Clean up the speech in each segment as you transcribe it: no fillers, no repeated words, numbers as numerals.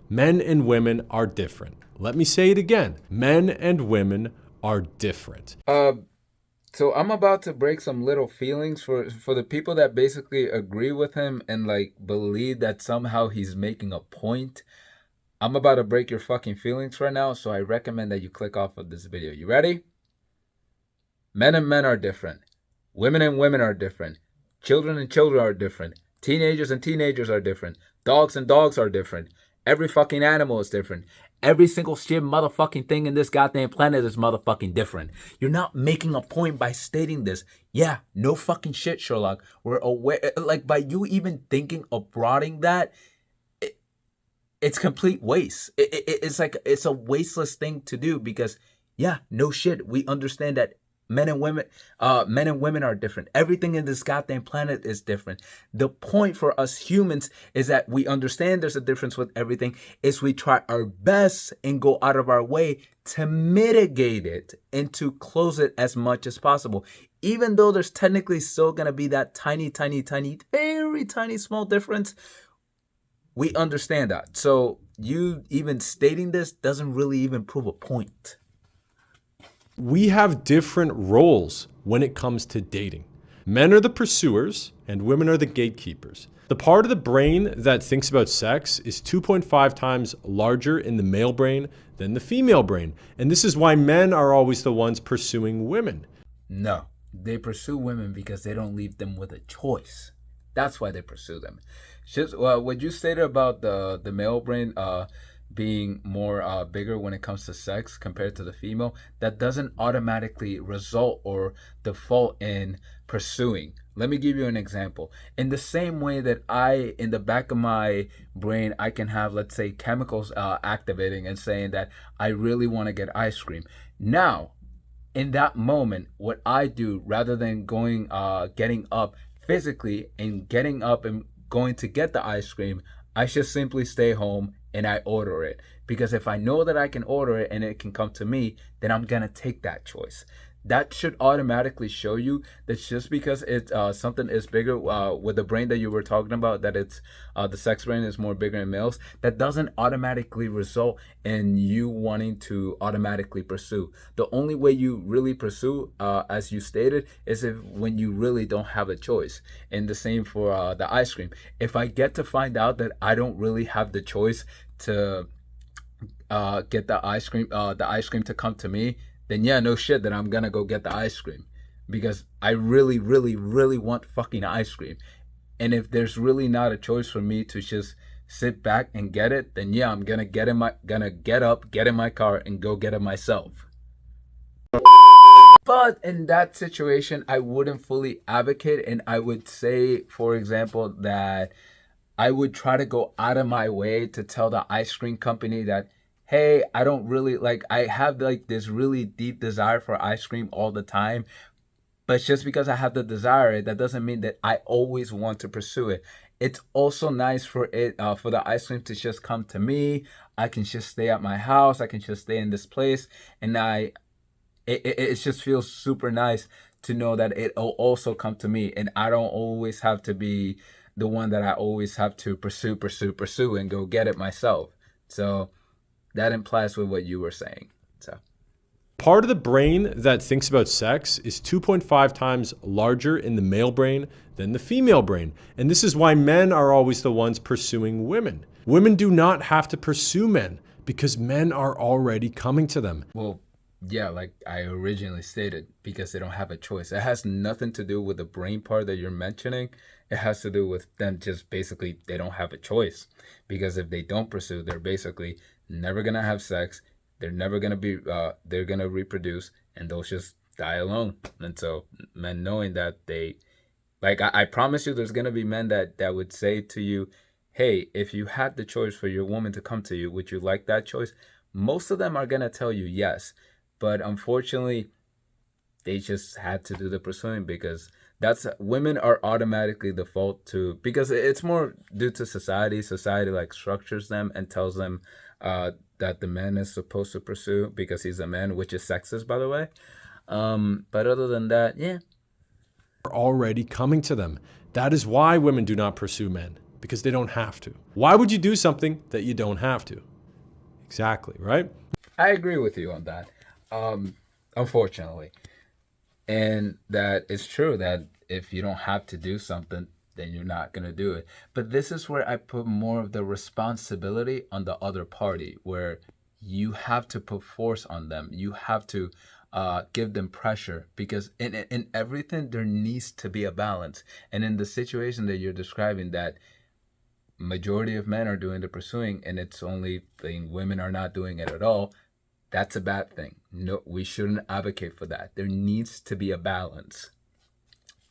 Men and women are different. Let me say it again. Men and women are different. So I'm about to break some little feelings for the people that basically agree with him and like believe that somehow he's making a point. I'm about to break your fucking feelings right now, so I recommend that you click off of this video. You ready? Men and men are different. Women and women are different. Children and children are different. Teenagers and teenagers are different. Dogs and dogs are different. Every fucking animal is different. Every single shit motherfucking thing in this goddamn planet is motherfucking different. You're not making a point by stating this. Yeah, no fucking shit, Sherlock. We're aware, like by you even thinking of broadening that, it's complete waste. It's like it's a wasteless thing to do because yeah, no shit. We understand that men and women are different. Everything in this goddamn planet is different. The point for us humans is that we understand there's a difference with everything, is we try our best and go out of our way to mitigate it and to close it as much as possible. Even though there's technically still gonna be that tiny, very tiny small difference, we understand that. So you even stating this doesn't really even prove a point. We have different roles when it comes to dating. Men are the pursuers and women are the gatekeepers. The part of the brain that thinks about sex is 2.5 times larger in the male brain than the female brain. And this is why men are always the ones pursuing women. No, they pursue women because they don't leave them with a choice. That's why they pursue them. Just what you stated about the male brain being more bigger when it comes to sex compared to the female, that doesn't automatically result or default in pursuing. Let me give you an example. In the same way that in the back of my brain, I can have, let's say, chemicals activating and saying that I really want to get ice cream. Now, in that moment, what I do, rather than getting up physically and getting up and going to get the ice cream, I should simply stay home and I order it. Because if I know that I can order it and it can come to me, then I'm gonna take that choice. That should automatically show you that just because it's something is bigger with the brain that you were talking about, that it's the sex brain is more bigger in males, that doesn't automatically result in you wanting to automatically pursue. The only way you really pursue, as you stated, is if when you really don't have a choice. And the same for the ice cream. If I get to find out that I don't really have the choice to get the ice cream to come to me, then yeah, no shit, then I'm gonna go get the ice cream because I really, really, really want fucking ice cream. And if there's really not a choice for me to just sit back and get it, then yeah, I'm gonna get up, get in my car, and go get it myself. But in that situation, I wouldn't fully advocate, and I would say, for example, that I would try to go out of my way to tell the ice cream company that, hey, I don't really like, I have like this really deep desire for ice cream all the time. But just because I have the desire, that doesn't mean that I always want to pursue it. It's also nice for for the ice cream to just come to me. I can just stay at my house. I can just stay in this place, and it just feels super nice to know that it'll also come to me, and I don't always have to be the one that I always have to pursue, and go get it myself. So that implies with what you were saying. So Part of the brain that thinks about sex is 2.5 times larger in the male brain than the female brain. And this is why men are always the ones pursuing women. Women do not have to pursue men because men are already coming to them. well, yeah, like I originally stated, because they don't have a choice. It has nothing to do with the brain part that you're mentioning. It has to do with them just basically they don't have a choice. Because if they don't pursue, they're basically never gonna have sex. They're never gonna be they're gonna reproduce, and they'll just die alone. And so men knowing that, they like, I promise you there's gonna be men that would say to you, hey, if you had the choice for your woman to come to you, would you like that choice? Most of them are gonna tell you yes. But unfortunately, they just had to do the pursuing, because that's, women are automatically default to, because it's more due to society like structures them and tells them that the man is supposed to pursue because he's a man, which is sexist, by the way. But other than that, yeah. Are already coming to them. That is why women do not pursue men. Because they don't have to. Why would you do something that you don't have to? Exactly, right? I agree with you on that. Unfortunately. And that it's true that if you don't have to do something, then you're not going to do it. But this is where I put more of the responsibility on the other party, where you have to put force on them. You have to give them pressure, because in everything, there needs to be a balance. And in the situation that you're describing, that majority of men are doing the pursuing and it's only thing women are not doing it at all, that's a bad thing. No, we shouldn't advocate for that. There needs to be a balance.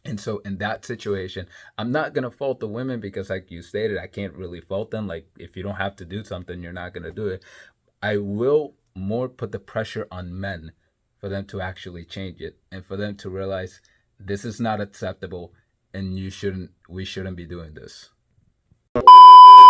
And so in that situation, I'm not going to fault the women, because like you stated, I can't really fault them. Like, if you don't have to do something, you're not going to do it. I will more put the pressure on men for them to actually change it, and for them to realize this is not acceptable and we shouldn't be doing this.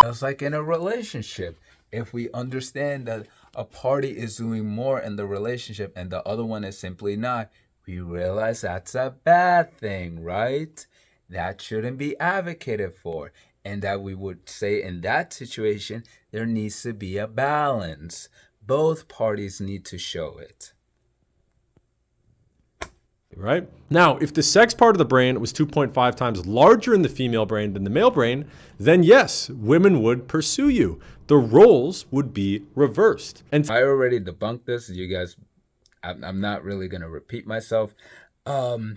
It's like in a relationship. If we understand that a party is doing more in the relationship and the other one is simply not, we realize that's a bad thing, right? That shouldn't be advocated for. And that we would say in that situation, there needs to be a balance. Both parties need to show it. Right? Now, if the sex part of the brain was 2.5 times larger in the female brain than the male brain, then yes, women would pursue you. The roles would be reversed. And I already debunked this. You guys, I'm not really going to repeat myself. You're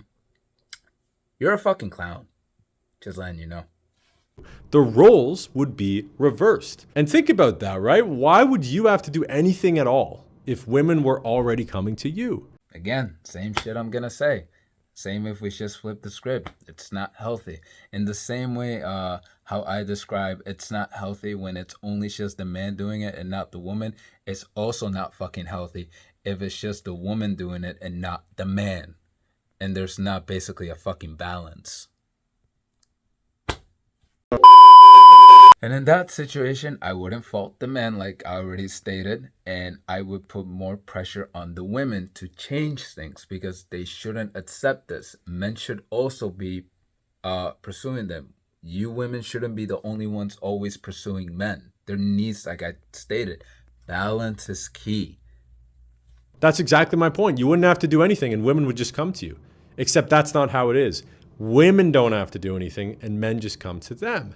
a fucking clown. Just letting you know. The roles would be reversed. And think about that, right? Why would you have to do anything at all if women were already coming to you? Again, same shit I'm going to say. Same if we just flip the script. It's not healthy. In the same way how I describe it's not healthy when it's only just the man doing it and not the woman, it's also not fucking healthy if it's just the woman doing it and not the man. And there's not basically a fucking balance. And in that situation, I wouldn't fault the men, like I already stated, and I would put more pressure on the women to change things, because they shouldn't accept this. Men should also be pursuing them. You women shouldn't be the only ones always pursuing men. There needs, like I stated, balance is key. That's exactly my point. You wouldn't have to do anything and women would just come to you. Except that's not how it is. Women don't have to do anything and men just come to them.